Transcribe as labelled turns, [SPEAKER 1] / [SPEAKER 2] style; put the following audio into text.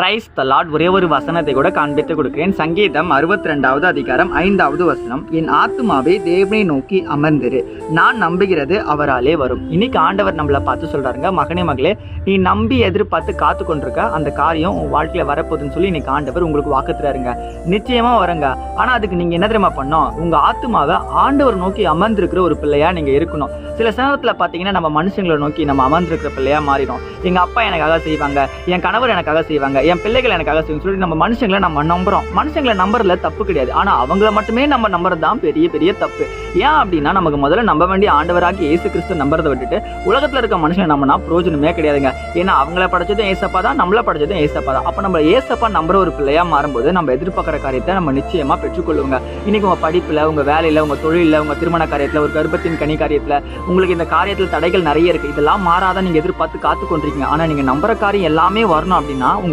[SPEAKER 1] Praise the Lord. ஒரே ஒரு வசனத்தை கூட காண்பித்து கொடுக்கிறேன். சங்கீதம் 62வது அதிகாரம் 5வது வசனம். என் ஆத்துமாவே தேவனை நோக்கி அமர்ந்திரு, நான் நம்புகிறது அவராலே வரும். இன்னைக்கு ஆண்டவர் நம்மளை பார்த்து சொல்றாருங்க, மகனே மகளே, நீ நம்பி எதிர்பார்த்து காத்து கொண்டிருக்க அந்த காரியம் உன் வாழ்க்கையில வரப்போகுதுன்னு சொல்லி இன்னைக்கு ஆண்டவர் உங்களுக்கு வாக்குறாருங்க. நிச்சயமா வருங்க. ஆனா அதுக்கு நீங்க என்ன தெரியுமா பண்ணோம்? உங்க ஆத்துமாவை ஆண்டவர் நோக்கி அமர்ந்திருக்கிற ஒரு பிள்ளையா நீங்க இருக்கணும். சில சமயத்துல பாத்தீங்கன்னா நம்ம மனுஷங்களை நோக்கி நம்ம அமர்ந்திருக்கிற பிள்ளையா மாறிடும். எங்க அப்பா எனக்காக செய்வாங்க, என் கணவர் எனக்காக செய்வாங்க, என் பிள்ளைகள் எனக்காக செய்வாங்க சொல்லி நம்ம மனுஷங்களை நம்ம நம்புறோம். மனுஷங்களை நம்புறதுல தப்பு கிடையாது. ஆனா அவங்கள மட்டுமே நம்ம நம்புறது தான் பெரிய பெரிய தப்பு. ஏன் அப்படின்னா நமக்கு முதல்ல நம்ப வேண்டிய ஆண்டவராகி இயேசு கிறிஸ்து நம்புறதை விட்டுட்டு உலகத்துல இருக்க மனுஷனை நம்பினா பிரயோஜனமே கிடையாதுங்க. ஏன்னா அவங்கள படைச்சதும் ஏசப்பா தான், நம்மள படைச்சதும் ஏசப்பா தான். அப்ப நம்ம ஏசப்பா நம்புற ஒரு பிள்ளையா மாறும்போது நம்ம எதிர்பார்க்கிற காரியத்தை நம்ம நிச்சயமா பெற்றுக்கொள்ளுவோங்க. இன்னைக்கு உங்க படிப்புல, உங்க வேலையில, உங்க தொழில, உங்க திருமண காரியத்துல, ஒரு கர்ப்பத்தின் கனி காரியத்துல உங்களுக்கு இந்த காரியத்தில் தடைகள் நிறைய இருக்கு. இதெல்லாம் மாறாத நீங்க எதிர்பார்த்து காத்து கொண்டிருக்கீங்க. ஆனா நீங்க நம்புற காரியம் எல்லாமே வரணும் அப்படின்னா உங்க